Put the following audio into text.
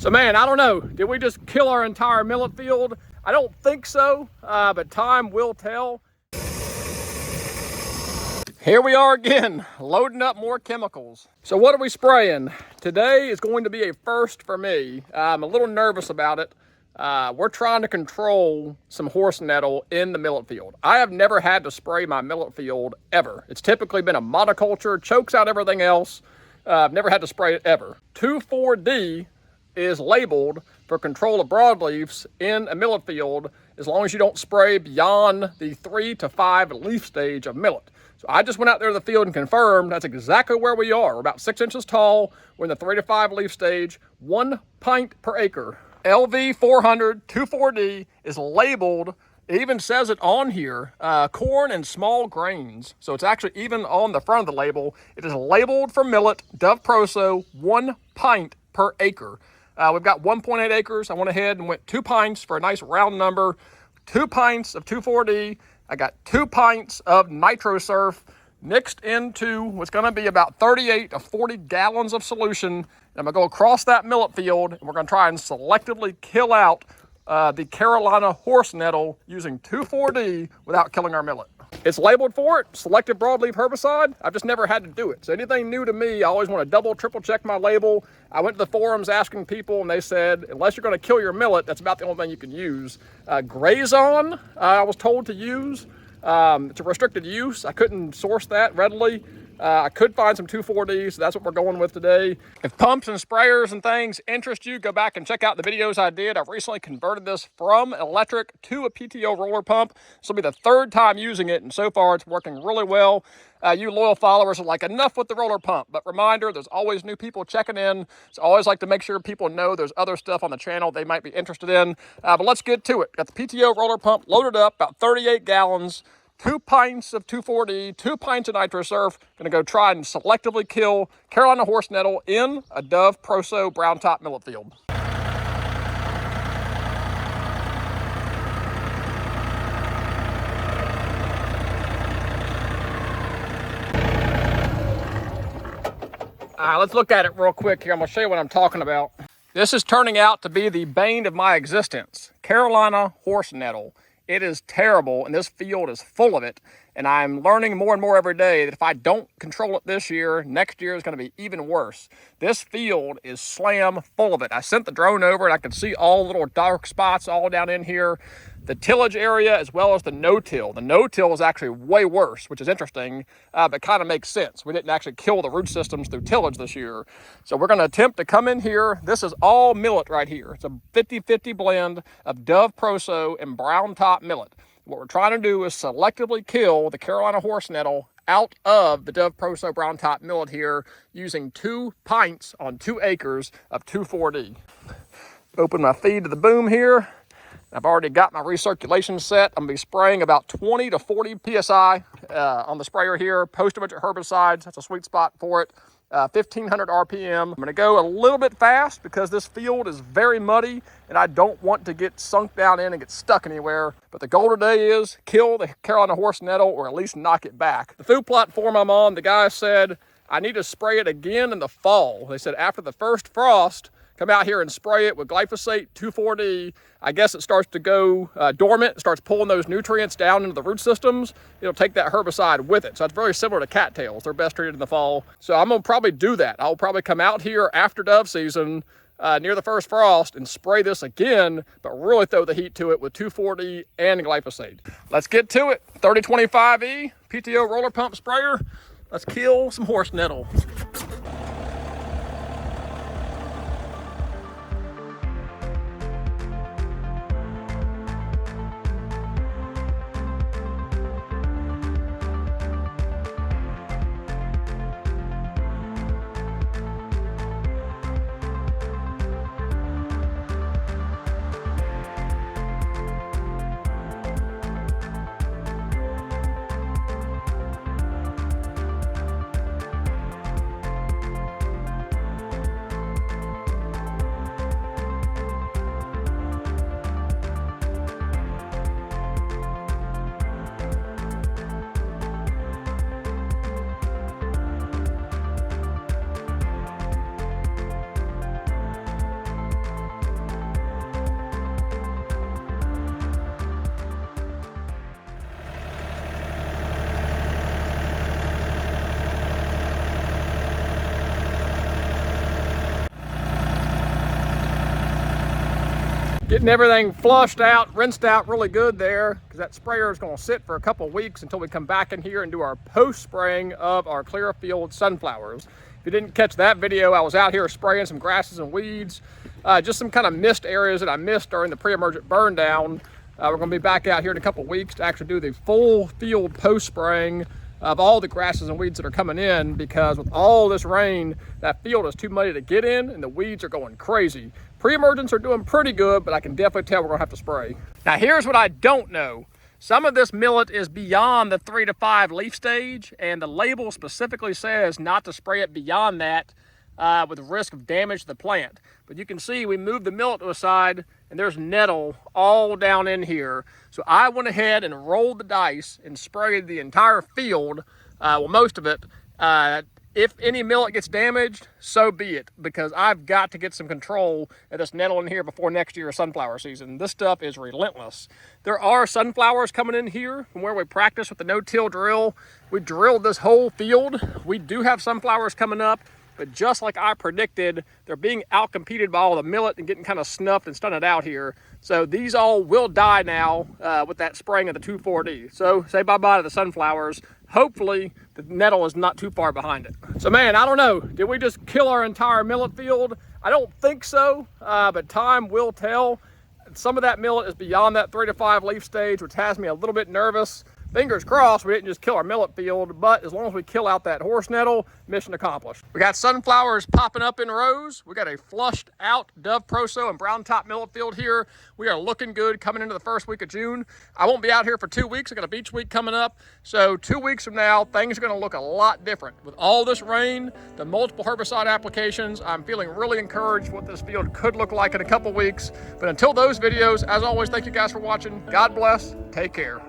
So man, I don't know, did we just kill our entire millet field? I don't think so, but time will tell. Here we are again, loading up more chemicals. So what are we spraying? Today is going to be a first for me. I'm a little nervous about it. We're trying to control some horse nettle in the millet field. I have never had to spray my millet field ever. It's typically been a monoculture, chokes out everything else. I've never had to spray it ever. 2,4-D is labeled for control of broadleafs in a millet field as long as you don't spray beyond the 3 to 5 leaf stage of millet. So I just went out there to the field and confirmed that's exactly where we are. We're about 6 inches tall. We're in the 3 to 5 leaf stage, 1 pint per acre. LV 400 2,4-D is labeled, it even says it on here, corn and small grains. So it's actually even on the front of the label. It is labeled for millet, Dove Proso, 1 pint per acre. We've got 1.8 acres. I went ahead and went 2 pints for a nice round number. 2 pints of 2,4-D. I got 2 pints of NitroSurf mixed into what's going to be about 38 to 40 gallons of solution. And I'm going to go across that millet field, and we're going to try and selectively kill out the Carolina horse nettle using 2,4-D without killing our millet. It's labeled for it, selective broadleaf herbicide. I've just never had to do it. So anything new to me, I always want to double, triple check my label. I went to the forums asking people, and they said, unless you're going to kill your millet, that's about the only thing you can use. Grazon, I was told to use. It's a restricted use. I couldn't source that readily. I could find some 2,4-D, so that's what we're going with today. If pumps and sprayers and things interest you, go back and check out the videos I did. I've recently converted this from electric to a PTO roller pump. This will be the 3rd time using it, and so far it's working really well. You loyal followers are like, enough with the roller pump. But reminder, there's always new people checking in. So I always like to make sure people know there's other stuff on the channel they might be interested in. But let's get to it. Got the PTO roller pump loaded up, about 38 gallons. 2 pints of 2,4-D, 2 pints of NitroSurf. Gonna go try and selectively kill Carolina horse nettle in a Dove Proso Browntop millet field. All right, let's look at it real quick here. I'm gonna show you what I'm talking about. This is turning out to be the bane of my existence. Carolina horse nettle. It is terrible, and this field is full of it. And I'm learning more and more every day that if I don't control it this year, next year is going to be even worse. This field is slam full of it. I sent the drone over, and I can see all the little dark spots all down in here. The tillage area as well as the no-till. The no-till is actually way worse, which is interesting, but kind of makes sense. We didn't actually kill the root systems through tillage this year. So we're going to attempt to come in here. This is all millet right here. It's a 50-50 blend of Dove Proso and Browntop millet. What we're trying to do is selectively kill the Carolina horse nettle out of the Dove Proso Browntop millet here using 2 pints on 2 acres of 2,4-D. Open my feed to the boom here. I've already got my recirculation set. I'm gonna be spraying about 20 to 40 PSI on the sprayer here. Post-emergent herbicides, that's a sweet spot for it. 1,500 RPM. I'm gonna go a little bit fast because this field is very muddy and I don't want to get sunk down in and get stuck anywhere. But the goal today is kill the Carolina horse nettle or at least knock it back. The food platform I'm on, the guy said, I need to spray it again in the fall. They said after the first frost, come out here and spray it with glyphosate 2,4-D. I guess it starts to go dormant, it starts pulling those nutrients down into the root systems. It'll take that herbicide with it. So it's very similar to cattails. They're best treated in the fall. So I'm gonna probably do that. I'll probably come out here after dove season, near the first frost, and spray this again, but really throw the heat to it with 2,4-D and glyphosate. Let's get to it. 3025E PTO roller pump sprayer. Let's kill some horse nettle. Getting everything flushed out, rinsed out really good there, because that sprayer is going to sit for a couple weeks until we come back in here and do our post-spraying of our Clearfield sunflowers. If you didn't catch that video, I was out here spraying some grasses and weeds, just some kind of missed areas that I missed during the pre-emergent burn down. We're going to be back out here in a couple weeks to actually do the full field post-spraying of all the grasses and weeds that are coming in, because with all this rain, that field is too muddy to get in and the weeds are going crazy. Pre-emergents are doing pretty good, but I can definitely tell we're gonna have to spray. Now here's what I don't know. Some of this millet is beyond the 3 to 5 leaf stage, and the label specifically says not to spray it beyond that with risk of damage to the plant. But you can see we moved the millet to a side and there's nettle all down in here. So I went ahead and rolled the dice and sprayed the entire field, well, most of it. If any millet gets damaged, so be it, because I've got to get some control of this nettle in here before next year's sunflower season. This stuff is relentless. There are sunflowers coming in here from where we practice with the no-till drill. We drilled this whole field. We do have sunflowers coming up, but just like I predicted, they're being outcompeted by all the millet and getting kind of snuffed and stunted out here. So these all will die now with that spraying of the 2,4-D. So say bye-bye to the sunflowers. Hopefully the nettle is not too far behind it. So man, I don't know, did we just kill our entire millet field? I don't think so, but time will tell. Some of that millet is beyond that 3 to 5 leaf stage, which has me a little bit nervous. Fingers crossed we didn't just kill our millet field, but as long as we kill out that horse nettle, mission accomplished. We got sunflowers popping up in rows. We got a flushed out Dove Proso and Browntop millet field here. We are looking good coming into the first week of June. I won't be out here for 2 weeks. I got a beach week coming up. So 2 weeks from now, things are gonna look a lot different. With all this rain, the multiple herbicide applications, I'm feeling really encouraged what this field could look like in a couple weeks. But until those videos, as always, thank you guys for watching. God bless, take care.